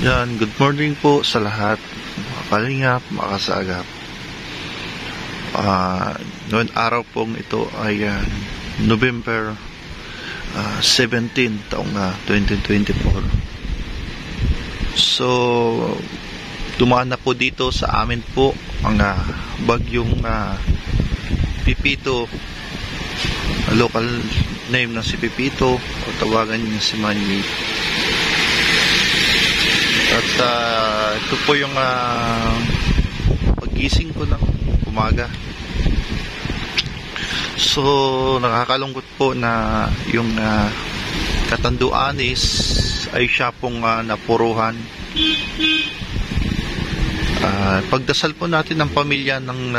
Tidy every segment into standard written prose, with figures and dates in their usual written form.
Yan, good morning po sa lahat, mga kalingap, mga kasagap. Noon araw pong ito ay November 17, taong 2024. So, dumaan na po dito sa amin po ang bagyong Pipito, local name na si Pipito, o tawagan niya si Manny. At ito po yung paggising ko ng umaga. So, nakakalungkot po na yung Catanduanes ay siya pong napuruhan. Pagdasal po natin ng pamilya ng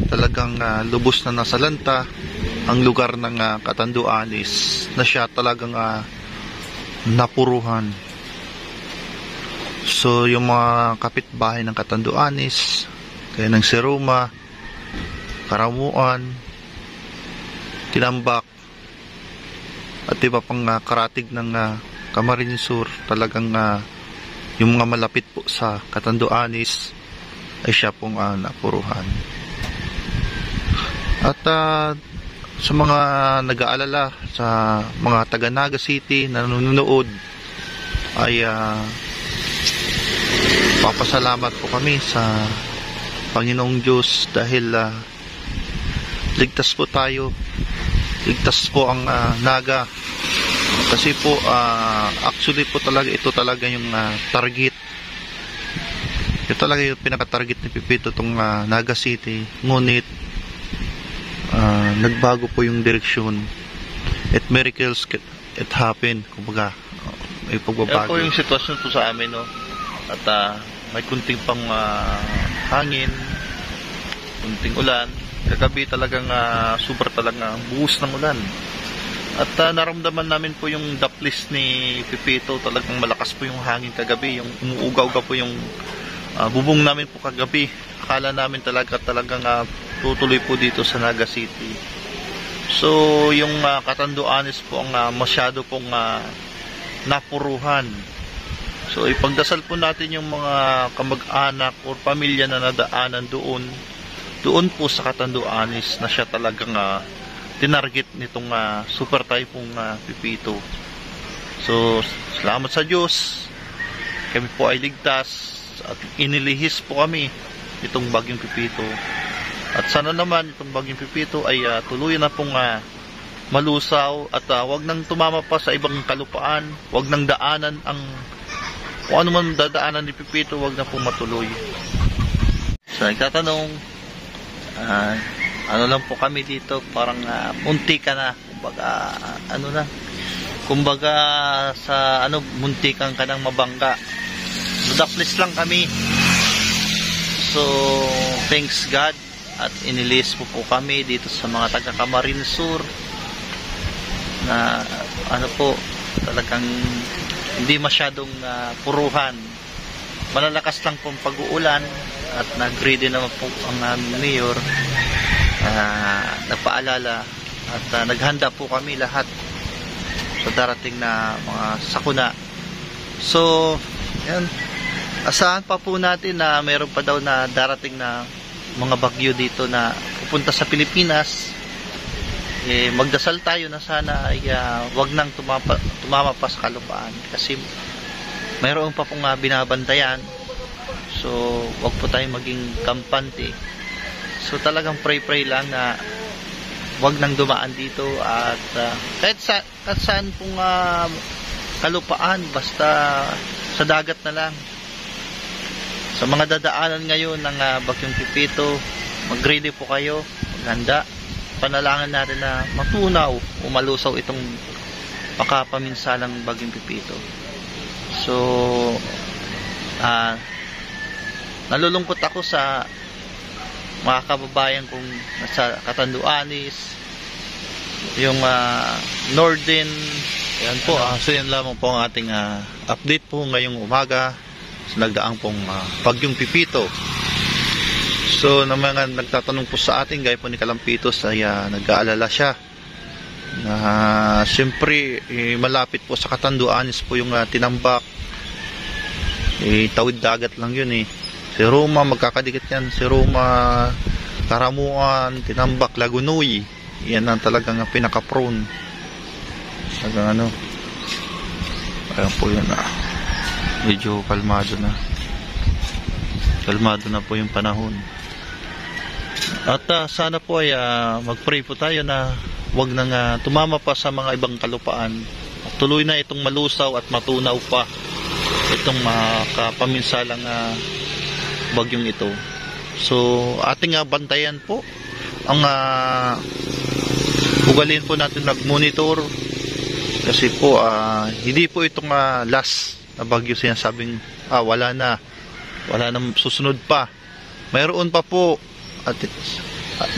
talagang lubos na nasalanta ang lugar ng Catanduanes na siya talagang napuruhan. So, yung mga kapitbahay ng Catanduanes, kaya ng Seruma, Karamuan, Tinambak, at iba pang karatig ng Camarines Sur, talagang yung mga malapit po sa Catanduanes ay siya pong napuruhan. At sa mga nag-aalala, sa mga taga Naga City na nanonood, ay papasalamat po kami sa Panginoong Diyos dahil ligtas po tayo, ligtas po ang Naga, kasi po actually po talaga ito talaga yung target, ito talaga yung pinaka-target ni Pipito, itong Naga City. Ngunit nagbago po yung direksyon, at miracles it happen, kumbaga may pagbabago. Yan po yung sitwasyon po sa amin, no? At may kunting pang hangin, kunting ulan. Kagabi talagang super talagang buhos ng ulan. At naramdaman namin po yung daplis ni Pipito, talagang malakas po yung hangin kagabi, yung umuugaw-ugaw po yung bubong namin po kagabi. Akala namin talagang tutuloy po dito sa Naga City. So yung Catanduanes po ang masyado pong napuruhan. So ipagdasal po natin yung mga kamag-anak o pamilya na nadaanan doon po sa Catanduanes na siya talagang tinarget nitong super typhoon Pipito. So salamat sa Diyos, kami po ay ligtas at inilihis po kami itong bagyong Pipito. At sana naman itong bagyong Pipito ay tuluyan na pong malusaw at wag nang tumama pa sa ibang kalupaan, wag nang daanan ang kung ano man dadaanan ni Pipito, wag na po matuloy. So nagtatanong, ano lang po kami dito, parang munti ka na, kumbaga sa muntikan ka ng mabangga. Daplis lang kami. So thanks God, at inilis po kami dito sa mga taga Camarines Sur na talagang hindi masyadong puruhan. Malalakas lang pong pag-uulan at nag-ready naman po ang mayor, nagpaalala at naghanda po kami lahat sa darating na mga sakuna. So yan, asahan pa po natin na mayroon pa daw na darating na mga bagyo dito na pupunta sa Pilipinas. Magdasal tayo na sana ay wag nang tumama pa sa kalupaan, kasi mayroon pa pong binabantayan. So wag po tayong maging kampante. So talagang pray lang na wag nang dumaan dito, at kahit saan pong kalupaan, basta sa dagat na lang. Sa mga dadaanan ngayon ng bagyong Pipito, mag-ready po kayo, maghanda. Panalangin natin na matunaw o malusaw itong makapaminsalang bagyong Pipito. So nalulungkot ako sa mga kababayan kong nasa Catanduanes, yung Northern. Yan po, so yan lamang po ang ating update po ngayong umaga sa nagdaang pong bagyong Pipito. So na mga nagtatanong po sa atin, gaya po ni Kalampitos ay nag-aalala siya na siyempre malapit po sa Catanduanes po yung tinambak. Tawid dagat lang yun Si Roma, magkakadikit yan. Si Roma, Karamuan, Tinambak, Lagunoy. Yan ang talagang pinaka-prone. Talagang ayan po yun medyo kalmado na. Kalmado na po yung panahon. At sana po ay mag-pray po tayo na wag nang tumama pa sa mga ibang kalupaan. At tuloy na itong malusaw at matunaw pa itong kapaminsalang bagyong ito. So ating bantayan po ang ugaliin po natin mag-monitor kasi po hindi po itong last na bagyo sinasabing wala na susunod pa. Mayroon pa po at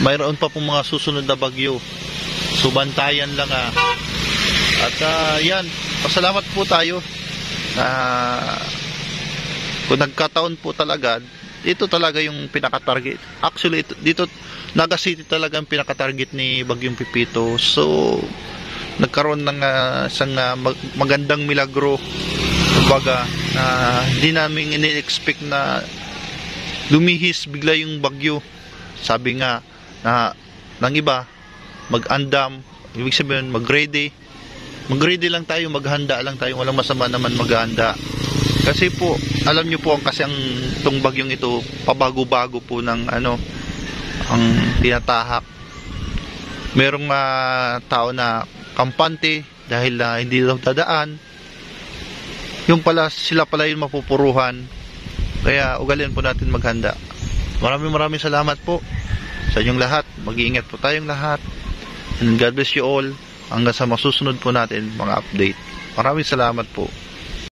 mayroon pa pong mga susunod na bagyo. So bantayan lang at yan, pasalamat po tayo kung nagkataon po talaga, ito talaga yung pinaka-target. Actually, dito Naga City talaga ang pinaka-target ni bagyong Pipito. So nagkaroon ng isang magandang milagro, kumbaga, hindi namin ini-expect na lumihis bigla yung bagyo. Sabi nga ng iba, mag-andam, ibig sabihin mag-ready lang tayo, maghanda lang tayo, walang masama naman maghanda. Kasi po, alam nyo po kasi ang itong bagyong ito, pabago-bago po ng ang tinatahak. Merong tao na kampante dahil hindi daw dadaan. Sila pala yung mapupuruhan. Kaya ugalian po natin maghanda. Maraming salamat po sa inyong lahat. Mag-iingat po tayong lahat. And God bless you all. Hanggang sa masusunod po natin mga update. Maraming salamat po.